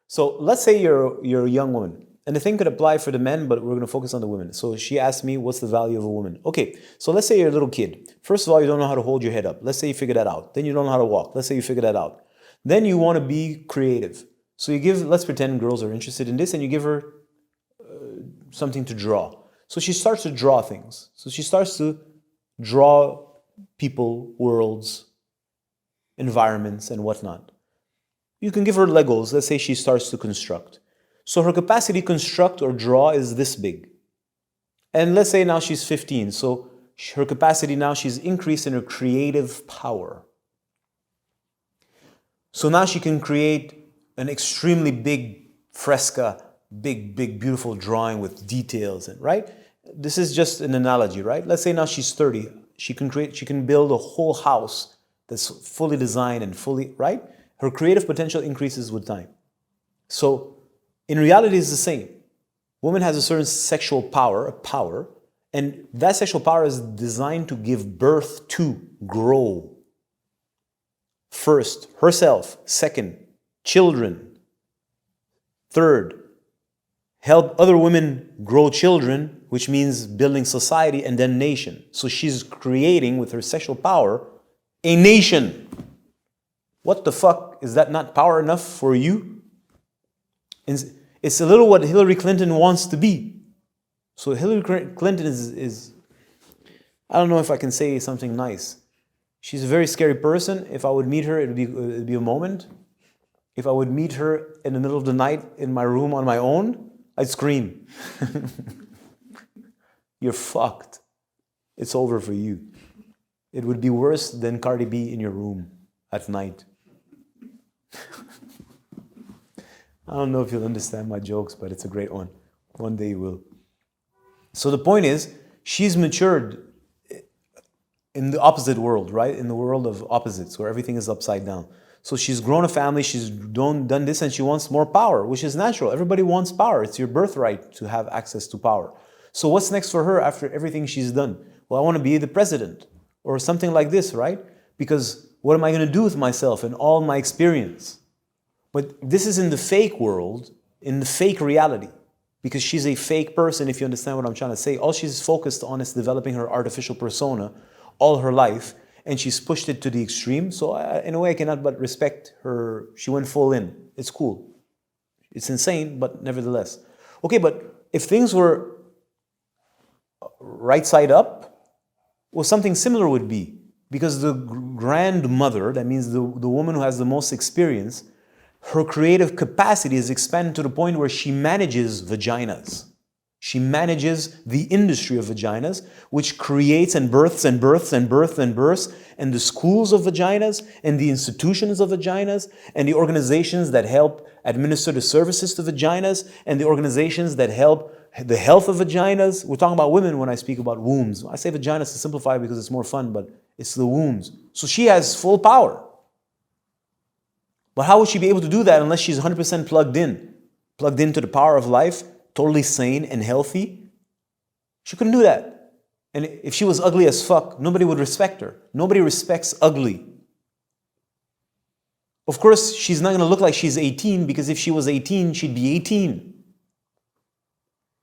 So let's say you're a young woman. And the thing could apply for the men, but we're going to focus on the women. So she asked me, what's the value of a woman? Okay, so let's say you're a little kid. First of all, you don't know how to hold your head up. Let's say you figure that out. Then you don't know how to walk. Let's say you figure that out. Then you want to be creative. So you give, let's pretend girls are interested in this, and you give her something to draw. So she starts to draw things. So she starts to draw people, worlds, environments, and whatnot. You can give her Legos. Let's say she starts to construct. So her capacity to construct or draw is this big. And let's say now she's 15. So her capacity now, she's increased in her creative power. So now she can create an extremely big fresca, big, beautiful drawing with details, and right? This is just an analogy, right? Let's say now she's 30. She can build a whole house that's fully designed and fully, right? Her creative potential increases with time. So in reality, it's the same. Woman has a certain sexual power, and that sexual power is designed to give birth to, grow. First, herself. Second, children. Third, help other women grow children, which means building society, and then nation. So she's creating, with her sexual power, a nation. What the fuck? Is that not power enough for you? It's a little what Hillary Clinton wants to be. So Hillary Clinton is I don't know if I can say something nice. She's a very scary person. If I would meet her, it'd be a moment. If I would meet her in the middle of the night in my room on my own, I'd scream. You're fucked. It's over for you. It would be worse than Cardi B in your room at night. I don't know if you'll understand my jokes, but it's a great one. One day you will. So the point is, she's matured in the opposite world, right? In the world of opposites, where everything is upside down. So she's grown a family, she's done this, and she wants more power, which is natural. Everybody wants power. It's your birthright to have access to power. So what's next for her after everything she's done? Well, I want to be the president, or something like this, right? Because what am I going to do with myself and all my experience? But this is in the fake world, in the fake reality, because she's a fake person, if you understand what I'm trying to say. All she's focused on is developing her artificial persona all her life, and she's pushed it to the extreme. So in a way, I cannot but respect her. She went full in. It's cool. It's insane, but nevertheless. Okay, but if things were right side up, well, something similar would be. Because the grandmother, that means the woman who has the most experience, her creative capacity is expanded to the point where she manages vaginas. She manages the industry of vaginas, which creates and births and births and births and births, and the schools of vaginas, and the institutions of vaginas, and the organizations that help administer the services to vaginas, and the organizations that help the health of vaginas. We're talking about women when I speak about wombs. I say vaginas to simplify because it's more fun, but it's the wombs. So she has full power. But how would she be able to do that unless she's 100% plugged into the power of life, totally sane and healthy? She couldn't do that. And if she was ugly as fuck, nobody would respect her. Nobody respects ugly. Of course, she's not going to look like she's 18, because if she was 18, she'd be 18.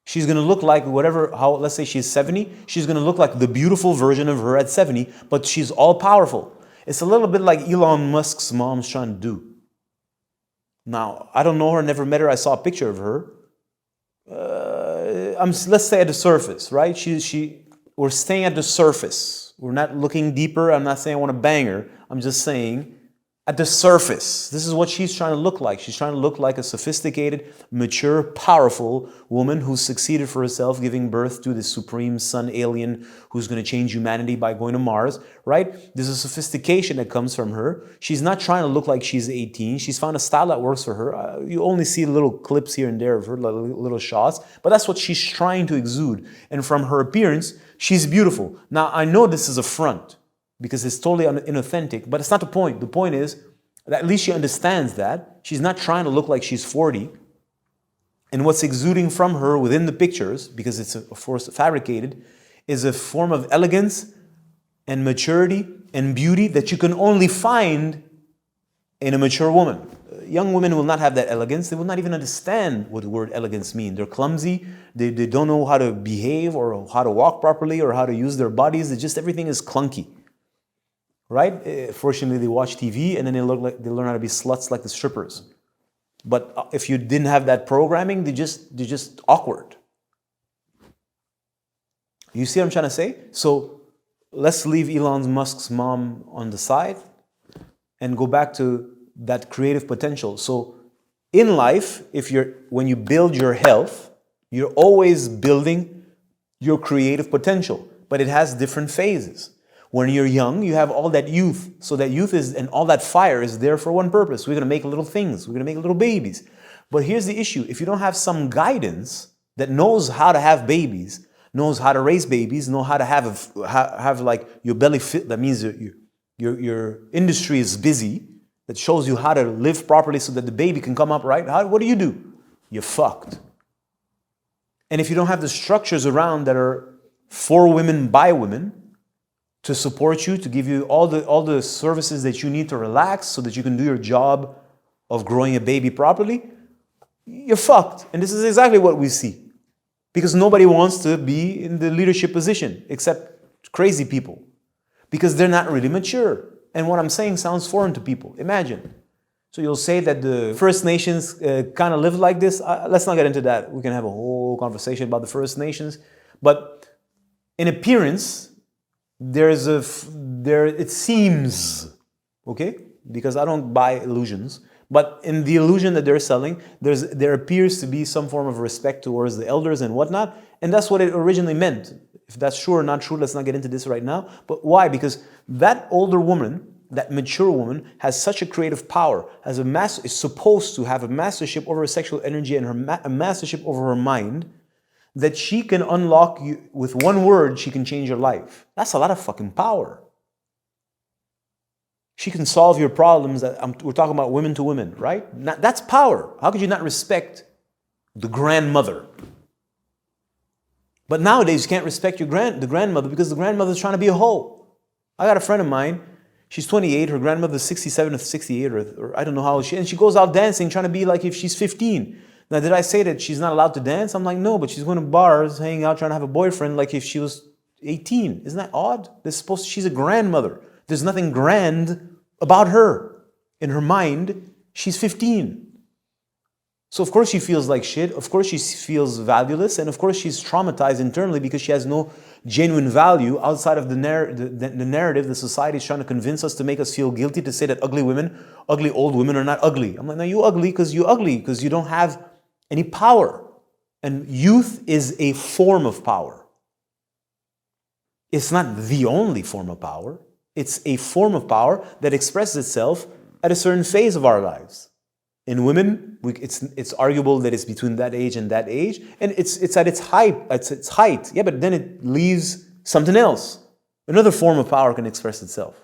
She's going to look like let's say she's 70, she's going to look like the beautiful version of her at 70, but she's all powerful. It's a little bit like Elon Musk's mom's trying to do. Now, I don't know her, never met her, I saw a picture of her. Let's stay at the surface, right? We're staying at the surface. We're not looking deeper. I'm not saying I want to bang her. I'm just saying at the surface. This is what she's trying to look like. She's trying to look like a sophisticated, mature, powerful woman who's succeeded for herself, giving birth to the supreme sun alien who's going to change humanity by going to Mars, right? There's a sophistication that comes from her. She's not trying to look like she's 18. She's found a style that works for her. You only see little clips here and there of her, little shots, but that's what she's trying to exude. And from her appearance, she's beautiful. Now, I know this is a front, because it's totally inauthentic, but it's not the point. The point is that at least she understands that. She's not trying to look like she's 40. And what's exuding from her within the pictures, because it's of course fabricated, is a form of elegance and maturity and beauty that you can only find in a mature woman. young women will not have that elegance. They will not even understand what the word elegance means. They're clumsy. They don't know how to behave or how to walk properly or how to use their bodies. It's just everything is clunky, right? Fortunately, they watch TV and then they learn how to be sluts like the strippers. But if you didn't have that programming, they're just awkward. You see what I'm trying to say? So let's leave Elon Musk's mom on the side and go back to that creative potential. So in life, when you build your health, you're always building your creative potential, but it has different phases. When you're young, you have all that youth. So that youth and all that fire is there for one purpose. We're going to make little things. We're going to make little babies. But here's the issue. If you don't have some guidance that knows how to have babies, knows how to raise babies, know how to have like your belly fit, that means your industry is busy, that shows you how to live properly so that the baby can come up right. What do? You're fucked. And if you don't have the structures around that are for women, by women, to support you, to give you all the services that you need to relax so that you can do your job of growing a baby properly, you're fucked. And this is exactly what we see. Because nobody wants to be in the leadership position except crazy people. Because they're not really mature. And what I'm saying sounds foreign to people. Imagine. So you'll say that the First Nations kind of live like this. Let's not get into that. We can have a whole conversation about the First Nations. But in appearance, it seems, okay? Because I don't buy illusions. But in the illusion that they're selling, there appears to be some form of respect towards the elders and whatnot. And that's what it originally meant. If that's true or not true, let's not get into this right now. But why? Because that older woman, that mature woman, has such a creative power, is supposed to have a mastership over her sexual energy and a mastership over her mind, that she can unlock you with one word. She can change your life. That's a lot of fucking power. She can solve your problems. We're talking about women to women, right? That's power. How could you not respect the grandmother? But nowadays you can't respect the grandmother because the grandmother's trying to be a hoe. I got a friend of mine. She's 28. Her grandmother's 67 or 68, or I don't know how old she is. And she goes out dancing, trying to be like if she's 15. Now, did I say that she's not allowed to dance? I'm like, no, but she's going to bars, hanging out, trying to have a boyfriend like if she was 18. Isn't that odd? She's a grandmother. There's nothing grand about her. In her mind, she's 15. So of course she feels like shit. Of course she feels valueless. And of course she's traumatized internally because she has no genuine value outside of the narrative the society is trying to convince us to make us feel guilty, to say that ugly old women are not ugly. I'm like, no, you're ugly because you don't have any power. And youth is a form of power. It's not the only form of power. It's a form of power that expresses itself at a certain phase of our lives. In women, it's arguable that it's between that age and that age, and it's at its height. Yeah, but then it leaves something else. Another form of power can express itself.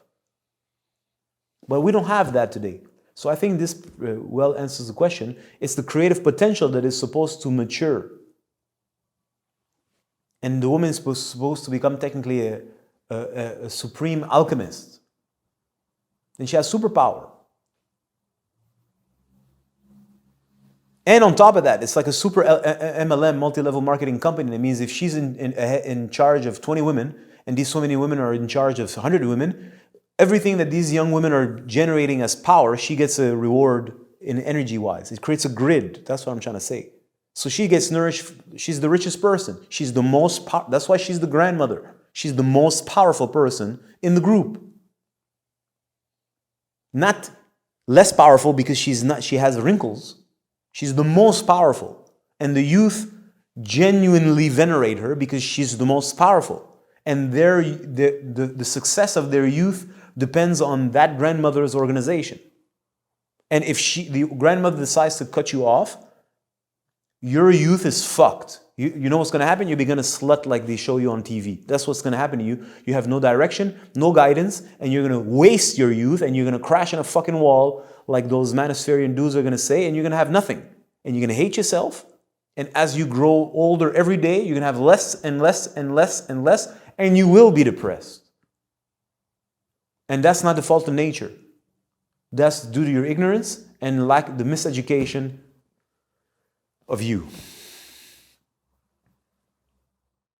But we don't have that today. So I think this well answers the question. It's the creative potential that is supposed to mature. And the woman is supposed to become technically a supreme alchemist. And she has superpower. And on top of that, it's like a super MLM, multi-level marketing company. That means if she's in charge of 20 women, and these so many women are in charge of 100 women, everything that these young women are generating as power, she gets a reward in energy-wise. It creates a grid. That's what I'm trying to say. So she gets nourished. She's the richest person. She's the most that's why she's the grandmother. She's the most powerful person in the group. Not less powerful because she has wrinkles. She's the most powerful. And the youth genuinely venerate her because she's the most powerful. And the success of their youth depends on that grandmother's organization. And if the grandmother decides to cut you off, your youth is fucked. You know what's going to happen? You'll be going to slut like they show you on TV. That's what's going to happen to you. You have no direction, no guidance, and you're going to waste your youth, and you're going to crash on a fucking wall like those Manispherian dudes are going to say, and you're going to have nothing. And you're going to hate yourself. And as you grow older every day, you're going to have less and less and less and less, and you will be depressed. And that's not the fault of nature. That's due to your ignorance and lack the miseducation of you.